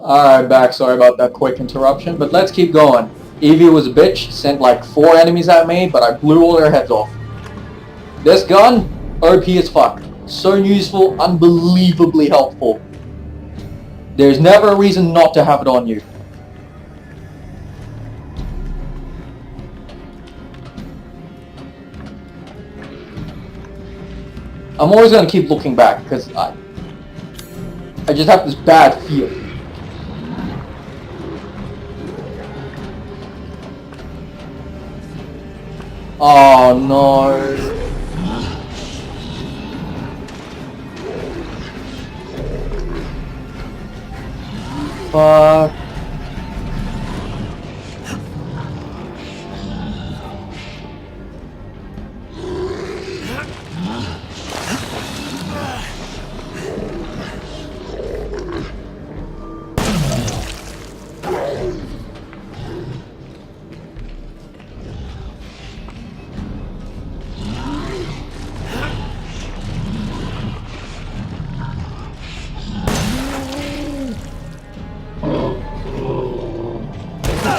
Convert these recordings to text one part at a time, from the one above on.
Alright, back. Sorry about that quick interruption, but let's keep going. Evie was a bitch, sent like 4 enemies at me, but I blew all their heads off. This gun, OP as fuck. So useful, unbelievably helpful. There's never a reason not to have it on you. I'm always going to keep looking back, because I just have this bad feel. Oh no. Fuck.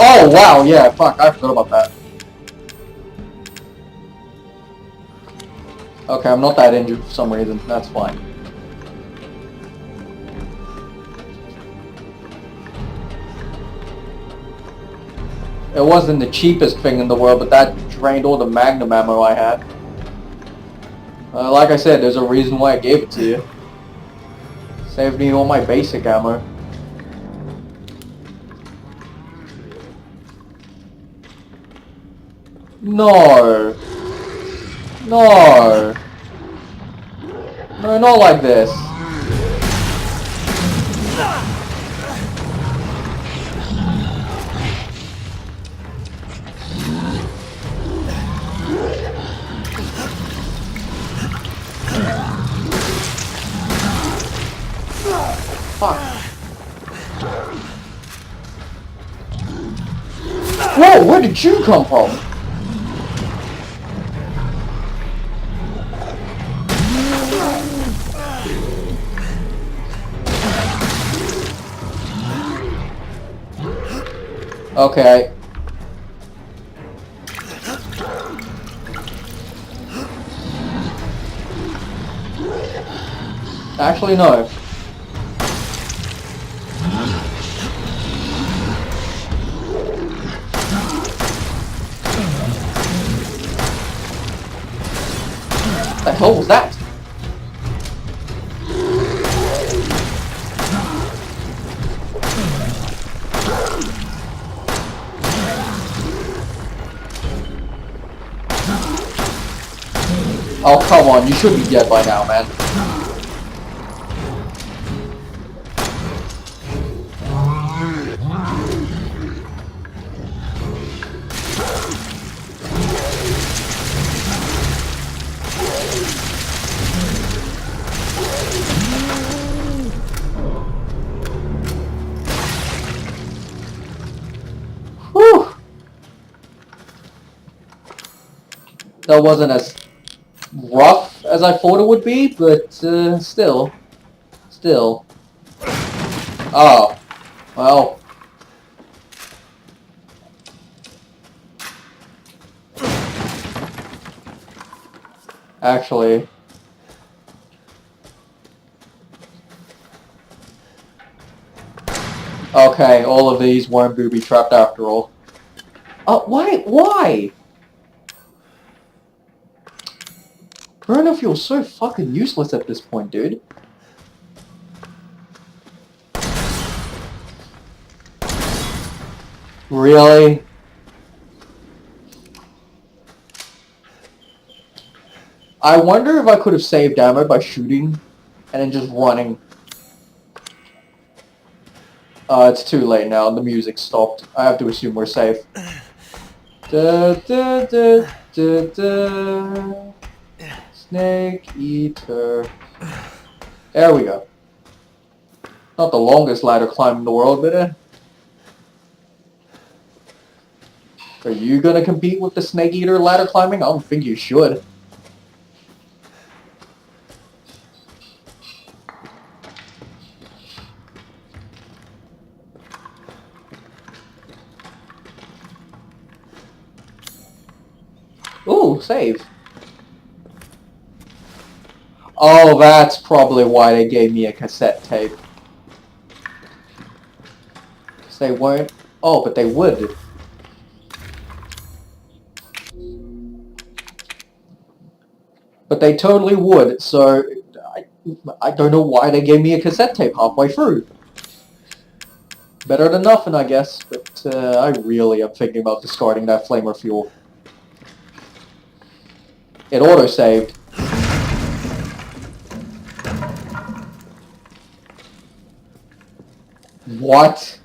Oh wow, yeah, fuck, I forgot about that. Okay, I'm not that injured for some reason, that's fine. It wasn't the cheapest thing in the world, but that drained all the magnum ammo I had. Like I said, there's a reason why I gave it to you. Saved me all my basic ammo. No. No. No, not like this. Fuck. Whoa, where did you come from? Okay. Actually, no. What the hell was that? Oh, come on, you should be dead by now, man. Whew. That wasn't as rough as I thought it would be, but still. Oh, well. Actually. Okay, all of these weren't booby-trapped after all. Why? Why? Burner feels so fucking useless at this point, dude. Really? I wonder if I could have saved ammo by shooting and then just running. It's too late now. The music stopped. I have to assume we're safe. Da, da, da, da, da. Snake Eater. There we go. Not the longest ladder climb in the world, but are you gonna compete with the Snake Eater ladder climbing? I don't think you should. Oh, save. Oh, that's probably why they gave me a cassette tape. Because they weren't... Oh, but they would. But they totally would, so... I don't know why they gave me a cassette tape halfway through. Better than nothing, I guess, but I really am thinking about discarding that flamer fuel. It auto-saved. What?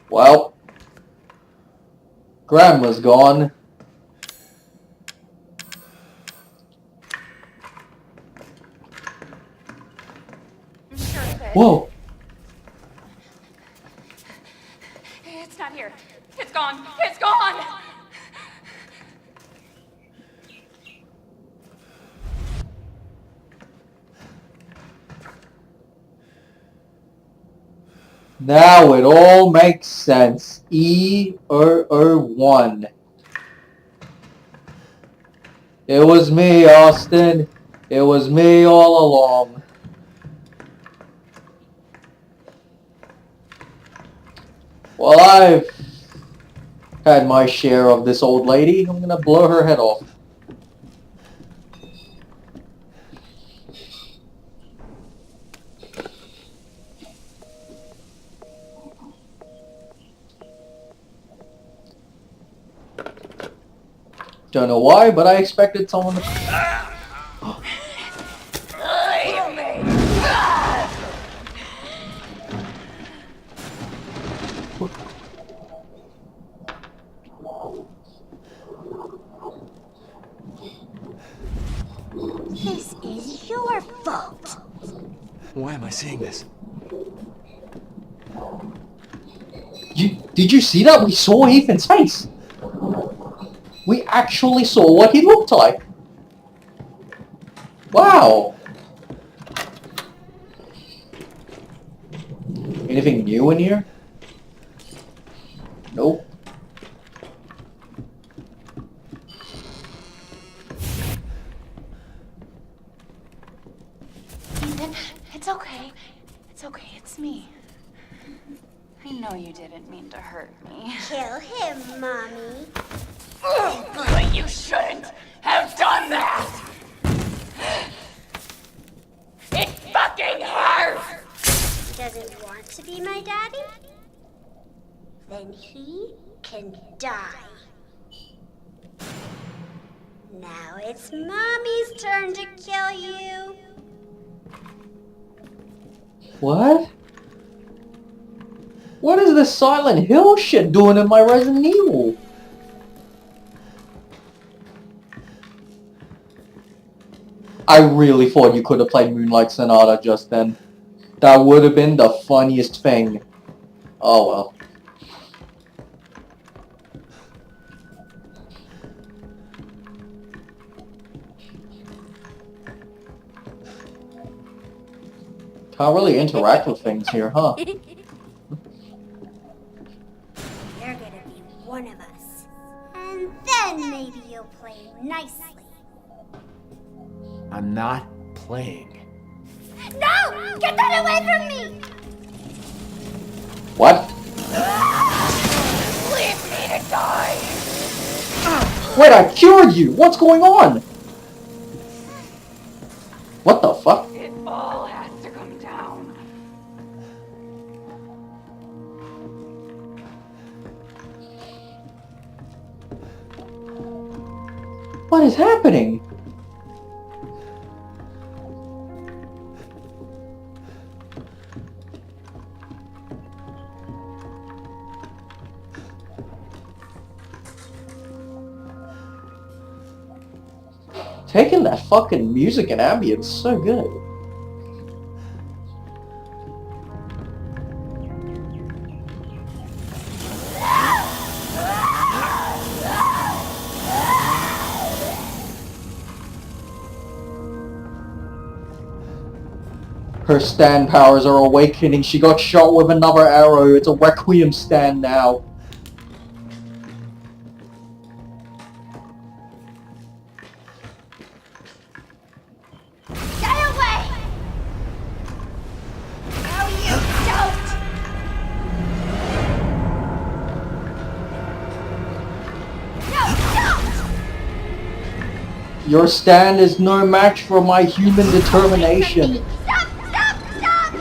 Well, Grandma's gone. Whoa! It's not here. It's gone. It's gone! Now it all makes sense. E-1. It was me, Austin. It was me all along. Well, I've had my share of this old lady. I'm gonna blow her head off. Don't know why, but I expected someone to... This is your fault. Why am I seeing this? Did you see that? We saw Ethan's face. We actually saw what he looked like. Wow. Anything new in here? Nope. Ethan, it's okay. It's okay, it's me. I know you didn't mean to hurt me. Kill him, Mommy. But you shouldn't have done that! It fucking hurts! Doesn't want to be my daddy? Then he can die. Now it's Mommy's turn to kill you. What? What is this Silent Hill shit doing in my Resident Evil? I really thought you could have played Moonlight Sonata just then. That would have been the funniest thing. Oh well. Can't really interact with things here, huh? You're gonna be one of us. And then maybe you'll play nicely. I'm not playing. No! Get that away from me! What? Leave me to die! Wait, I cured you! What's going on? What the fuck? It all has to come down. What is happening? Taking that fucking music and ambience so good. Her stand powers are awakening. She got shot with another arrow. It's a Requiem stand now. Get away! No, you don't! No, don't! Your stand is no match for my human determination. Stop! Stop! Stop!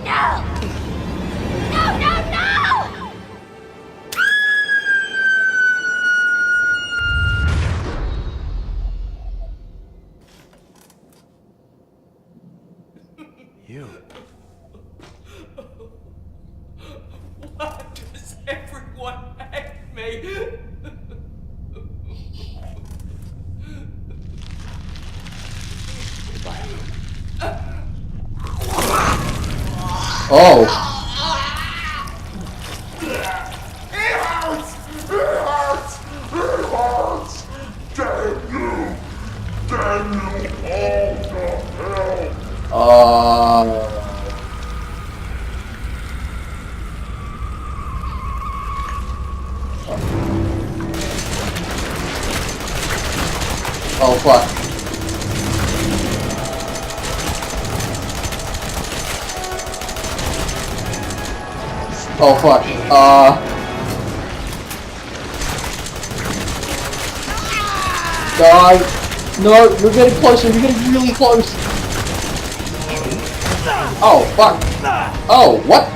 No! No! No! No! You. Why does everyone hate me? Oh. It hurts! It hurts! It hurts! Damn you! Damn you all to hell! Oh fuck. Oh fuck. Die. No, you're getting closer. You're getting really close. Oh fuck. Oh, what?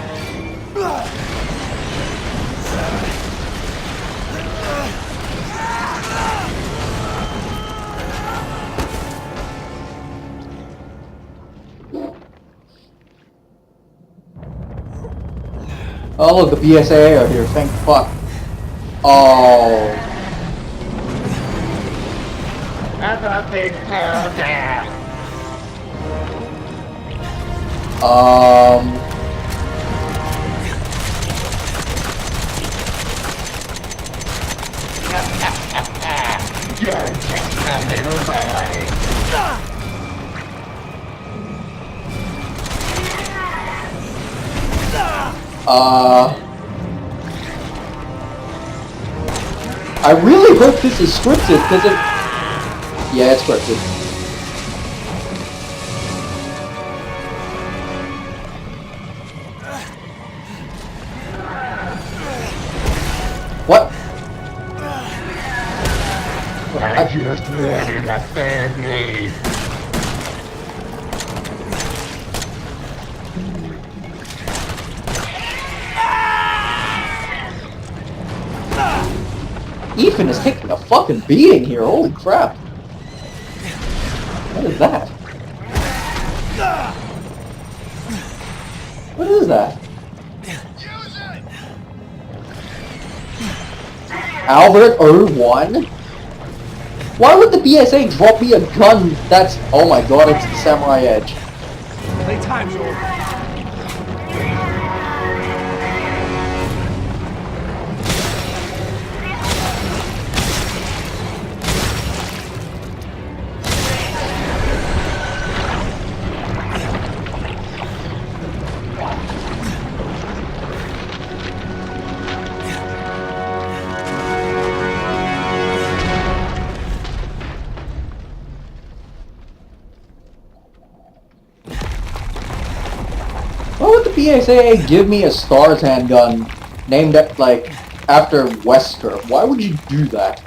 Oh look, the BSAA are here, thank fuck. Oh. I really hope this is scripted, because it... Yeah, it's scripted. What? I just wanted a family. Ethan is taking a fucking beating here, holy crap. What is that? What is that? Albert 01? Why would the BSA drop me a gun that's... Oh my god, it's the Samurai Edge. Playtime's over. Why would the BSAA give me a STARS handgun named like after Wesker? Why would you do that?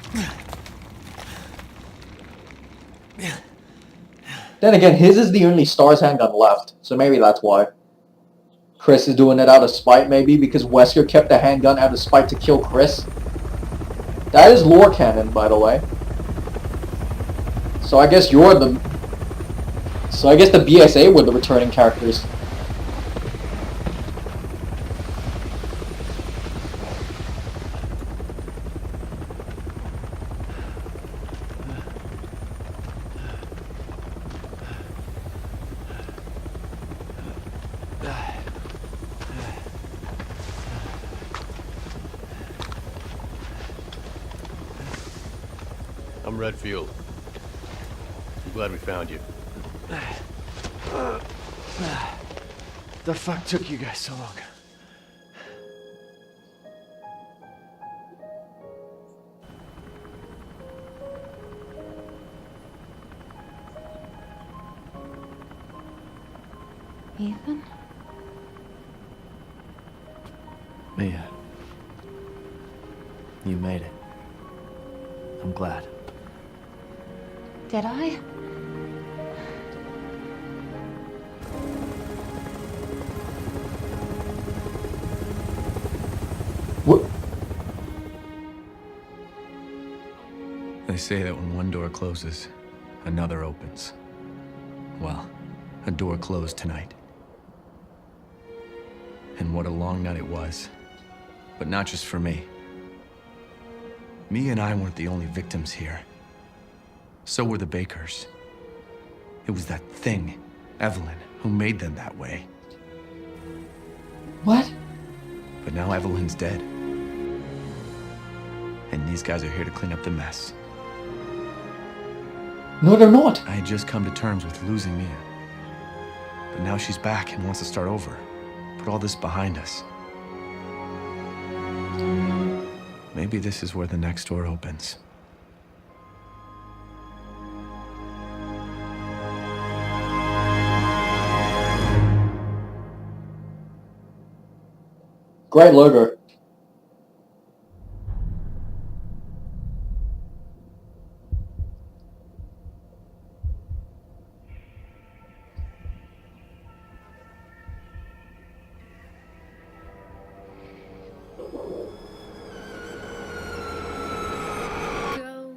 Then again, his is the only STARS handgun left, so maybe that's why. Chris is doing it out of spite, maybe, because Wesker kept the handgun out of spite to kill Chris. That is lore canon, by the way. So I guess you're the... So I guess the BSA were the returning characters. I'm Redfield. I'm glad we found you. The fuck took you guys so long? Ethan? Mia. You made it. I'm glad. Did I? What? They say that when one door closes, another opens. Well, a door closed tonight. And what a long night it was. But not just for me. Mia and I weren't the only victims here. So were the Bakers. It was that thing, Evelyn, who made them that way. What? But now Evelyn's dead. And these guys are here to clean up the mess. No, they're not. I had just come to terms with losing Mia. But now she's back and wants to start over. Put all this behind us. Maybe this is where the next door opens. Great logo. Go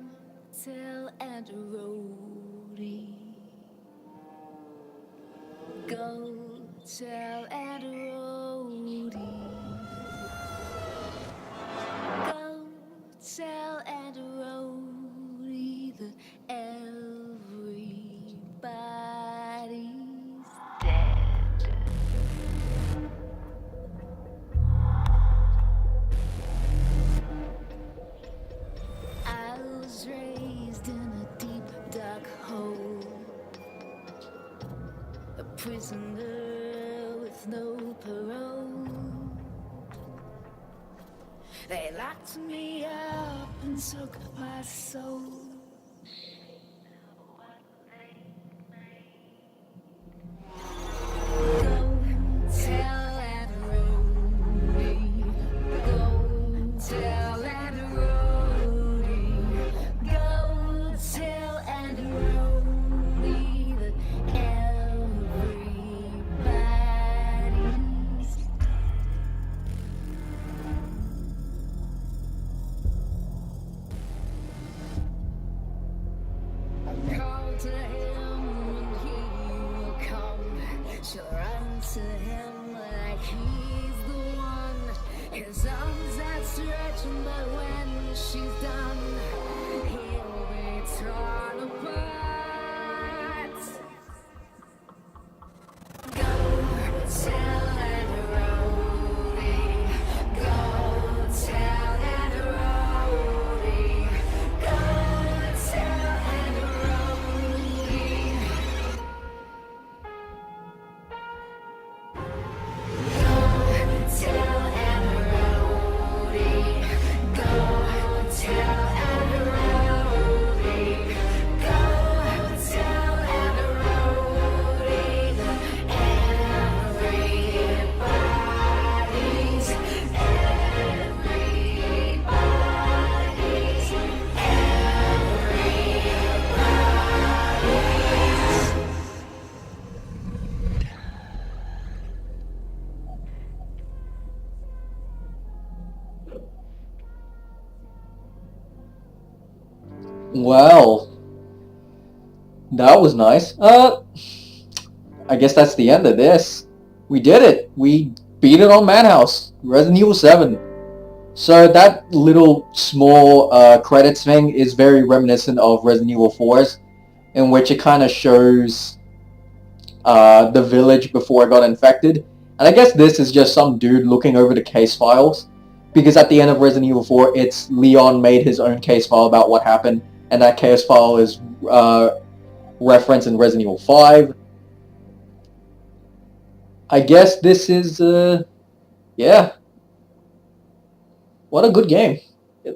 tell Aunt Rhodey. Go tell Aunt Rhodey. Go tell Aunt Rhodey that everybody's dead. I was raised in a deep, dark hole, a prisoner with no parole. They locked me up and took my soul. Go tell Aunt Rhodey. Go tell Aunt Rhodey. Go tell Aunt Rhodey that everybody's call to him and he will come. She'll run to him like he's the one. His arms outstretched, but when she's done, he'll be torn apart. Go tell Aunt Rhodey. Go tell Aunt Rhodey. Go tell Aunt Rhodey. Go tell Aunt Rhodey. Go tell Aunt Rhodey. Go tell Aunt Rhodey that everybody's Well, that was nice. I guess that's the end of this. We did it. We beat it on Madhouse. Resident Evil 7. So that little small credits thing is very reminiscent of Resident Evil 4's, in which it kind of shows the village before it got infected. And I guess this is just some dude looking over the case files, because at the end of Resident Evil 4, it's Leon made his own case file about what happened, and that case file is referenced in Resident Evil 5. I guess this is, yeah. What a good game.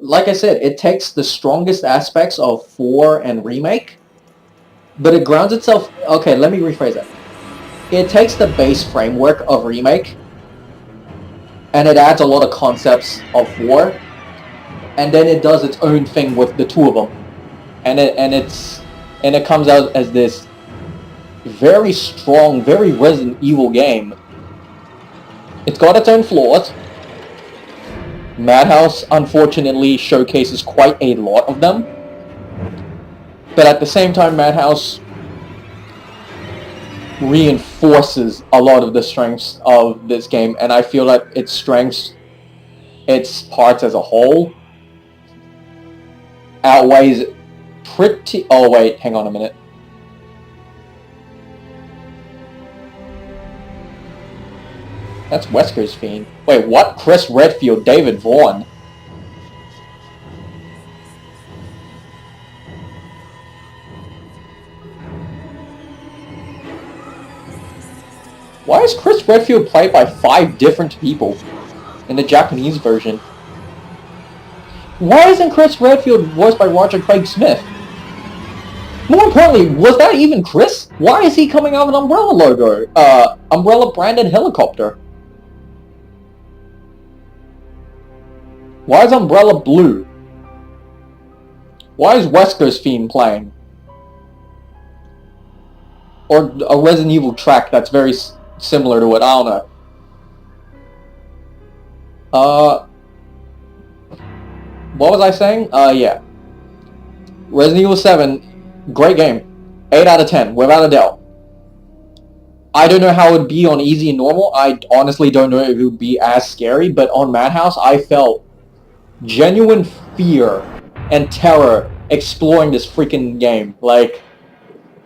Like I said, it takes the strongest aspects of 4 and Remake, but it grounds itself... Okay, let me rephrase that. It takes the base framework of Remake, and it adds a lot of concepts of 4, and then it does its own thing with the two of them. And it comes out as this very strong, very Resident Evil game. It's got its own flaws. Madhouse, unfortunately, showcases quite a lot of them. But at the same time, Madhouse reinforces a lot of the strengths of this game, and I feel that its strengths, its parts as a whole, outweighs pretty... Oh wait, hang on a minute. That's Wesker's Fiend. Wait, what? Chris Redfield, David Vaughn. Why is Chris Redfield played by 5 different people in the Japanese version? Why isn't Chris Redfield voiced by Roger Craig Smith? More importantly, was that even Chris? Why is he coming out of an Umbrella logo? Umbrella branded helicopter. Why is Umbrella blue? Why is Wesker's Fiend playing? Or a Resident Evil track that's very similar to it, I don't know. What was I saying? Yeah. Resident Evil 7, great game. 8 out of 10, without a doubt. I don't know how it would be on easy and normal. I honestly don't know if it would be as scary, but on Madhouse, I felt genuine fear and terror exploring this freaking game. Like,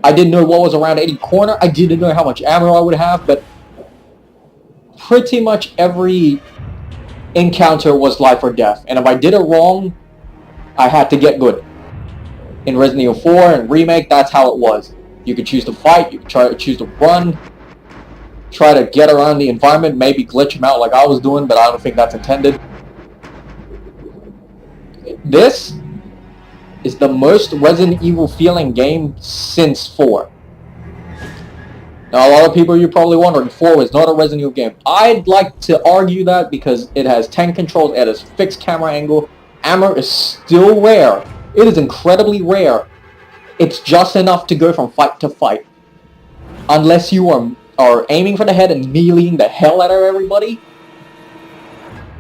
I didn't know what was around any corner. I didn't know how much ammo I would have, but pretty much every encounter was life or death. And if I did it wrong, I had to get good. In Resident Evil 4 and Remake, that's how it was. You could choose to fight, you could choose to run, try to get around the environment, maybe glitch them out like I was doing, but I don't think that's intended. This is the most Resident Evil feeling game since 4. Now, a lot of people, you're probably wondering, 4 is not a Resident Evil game. I'd like to argue that because it has tank controls, it has fixed camera angle, ammo is still rare. It is incredibly rare. It's just enough to go from fight to fight. Unless you are aiming for the head and meleeing the hell out of everybody,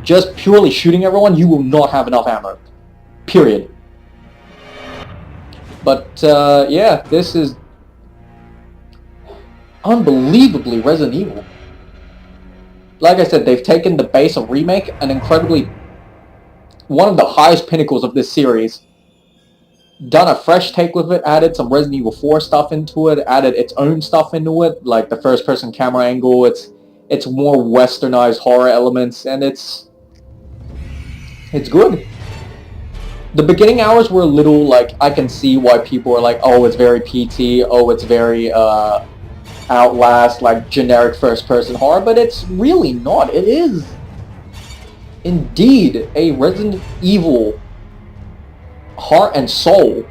just purely shooting everyone, you will not have enough ammo. Period. But, yeah, this is unbelievably Resident Evil. Like I said, they've taken the base of Remake, an incredibly... one of the highest pinnacles of this series, done a fresh take with it, added some Resident Evil 4 stuff into it, added its own stuff into it, like the first-person camera angle, it's more westernized horror elements, and it's good. The beginning hours were a little, like, I can see why people are like, oh, it's very PT, oh, it's very, Outlast, like, generic first-person horror, but it's really not. It is indeed a Resident Evil heart and soul.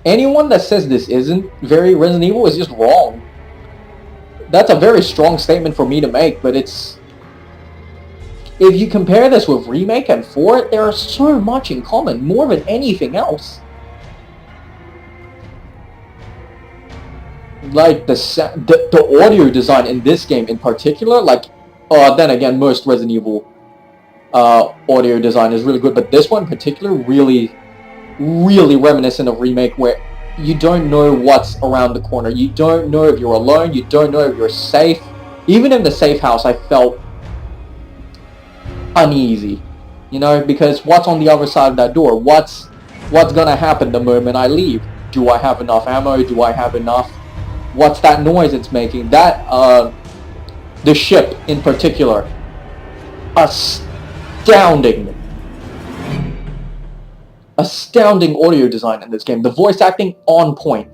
Anyone that says this isn't very Resident Evil is just wrong. That's a very strong statement for me to make, but it's... If you compare this with Remake and 4, there is so much in common, more than anything else. Like, the audio design in this game in particular, like, then again, most Resident Evil audio design is really good, but this one in particular, really, really reminiscent of Remake, where you don't know what's around the corner. You don't know if you're alone, you don't know if you're safe. Even in the safe house, I felt uneasy, you know, because what's on the other side of that door? What's gonna happen the moment I leave? Do I have enough ammo? Do I have enough? What's that noise it's making? That, the ship in particular, astounding audio design in this game. The voice acting on point.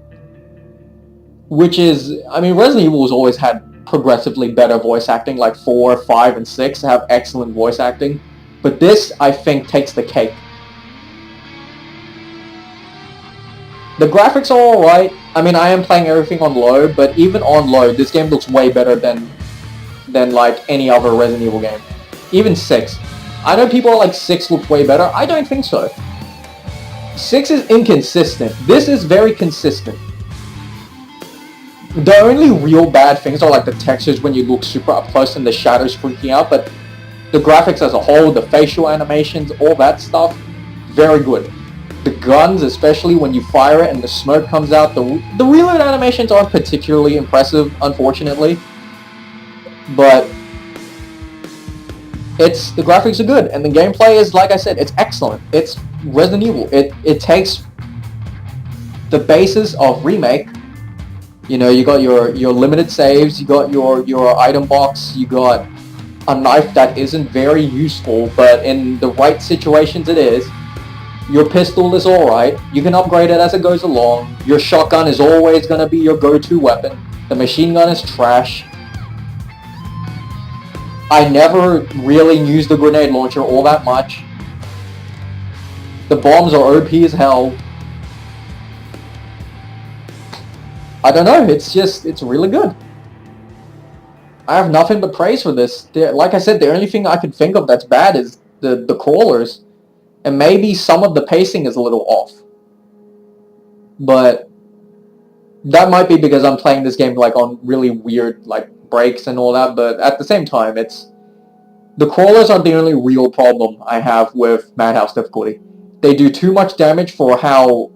which is, I mean, Resident Evil's always had progressively better voice acting, like 4, 5, and 6 have excellent voice acting, but this, I think, takes the cake. The graphics are alright. I mean, I am playing everything on low, but even on low, this game looks way better than like any other Resident Evil game. Even 6. I know people are like 6 looks way better. I don't think so. 6 is inconsistent. This is very consistent. The only real bad things are like the textures when you look super up close and the shadows freaking out, but the graphics as a whole, the facial animations, all that stuff, very good. The guns, especially when you fire it and the smoke comes out, the reload animations aren't particularly impressive, unfortunately. But the graphics are good, and the gameplay is, like I said, it's excellent. It's Resident Evil. It takes the basis of Remake. You know, you got your limited saves, you got your item box, you got a knife that isn't very useful, but in the right situations it is. Your pistol is alright, you can upgrade it as it goes along, your shotgun is always going to be your go-to weapon, the machine gun is trash. I never really used the grenade launcher all that much. The bombs are OP as hell. I don't know, it's really good. I have nothing but praise for this. Like I said, the only thing I could think of that's bad is the crawlers. And maybe some of the pacing is a little off. But that might be because I'm playing this game like on really weird like breaks and all that, but at the same time, the crawlers are the only real problem I have with Madhouse difficulty. They do too much damage for how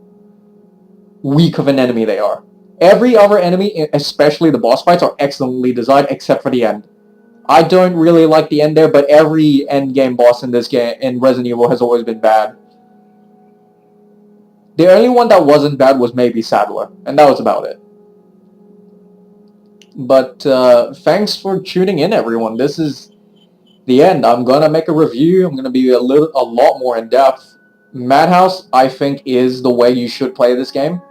weak of an enemy they are. Every other enemy, especially the boss fights, are excellently designed except for the end. I don't really like the end there, but every end game boss in this game, in Resident Evil, has always been bad. The only one that wasn't bad was maybe Sadler, and that was about it. But thanks for tuning in, everyone. This is the end. I'm gonna make a review. I'm gonna be a lot more in depth. Madhouse, I think, is the way you should play this game,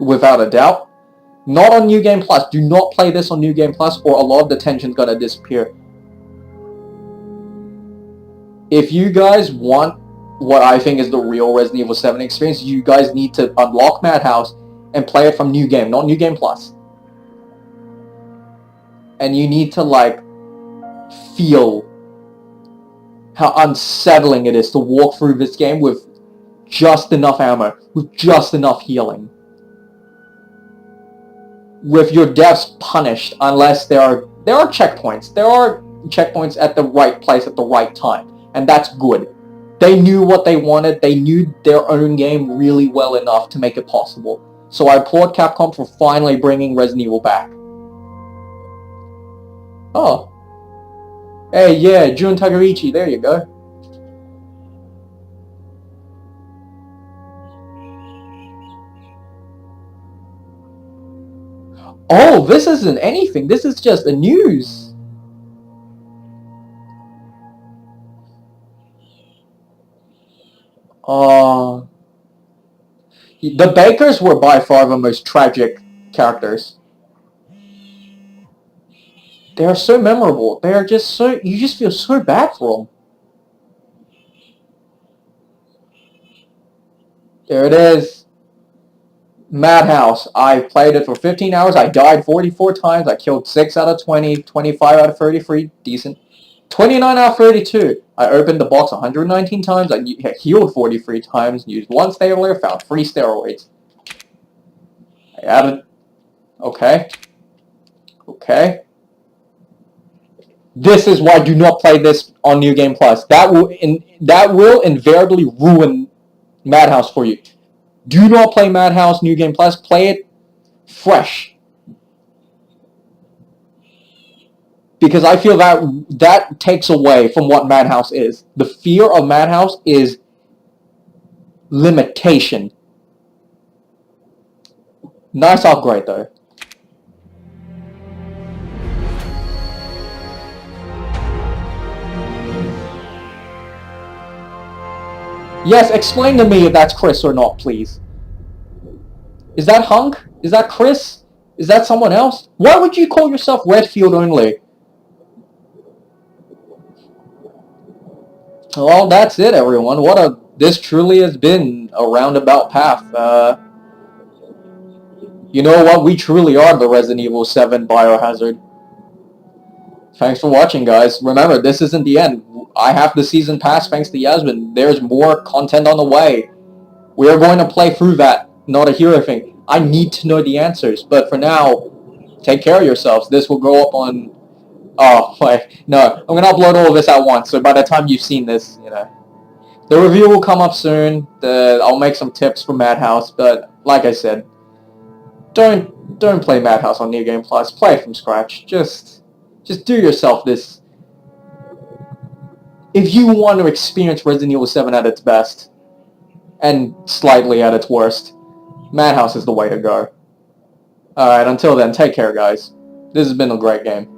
without a doubt. Not on New Game Plus. Do not play this on New Game Plus, or a lot of the tension's gonna disappear. If you guys want what I think is the real Resident Evil 7 experience, you guys need to unlock Madhouse and play it from New Game, not New Game Plus. And you need to, like, feel how unsettling it is to walk through this game with just enough ammo, with just enough healing. With your deaths punished unless there are checkpoints. There are checkpoints at the right place at the right time, and that's good. They knew what they wanted. They knew their own game really well enough to make it possible. So I applaud Capcom for finally bringing Resident Evil back. Oh. Hey, yeah, Jun Takarichi, there you go. Oh, this isn't anything. This is just the news. The Bakers were by far the most tragic characters. They are so memorable. They are just so... You just feel so bad for them. There it is. Madhouse. I played it for 15 hours. I died 44 times. I killed 6 out of 20. 25 out of 33. Decent. 29 out of 32. I opened the box 119 times. I healed 43 times. Used 1 stabilizer. Found 3 steroids. I added... Okay. Okay. This is why do not play this on New Game Plus. That will invariably ruin Madhouse for you. Do not play Madhouse New Game Plus. Play it fresh. Because I feel that takes away from what Madhouse is. The fear of Madhouse is limitation. Nice upgrade though. Yes, explain to me if that's Chris or not, please. Is that Hunk? Is that Chris? Is that someone else? Why would you call yourself Redfield only? Well, that's it, everyone. This truly has been a roundabout path. You know what? We truly are the Resident Evil 7 Biohazard. Thanks for watching, guys. Remember, this isn't the end. I have the season pass thanks to Yasmin. There's more content on the way. We are going to play through that, not a hero thing. I need to know the answers, but for now, take care of yourselves. This will go up on... Oh, wait, no. I'm going to upload all of this at once, so by the time you've seen this, you know. The review will come up soon. I'll make some tips for Madhouse, but like I said, don't play Madhouse on New Game Plus. Play it from scratch. Just do yourself this. If you want to experience Resident Evil 7 at its best, and slightly at its worst, Madhouse is the way to go. Alright, until then, take care, guys. This has been a great game.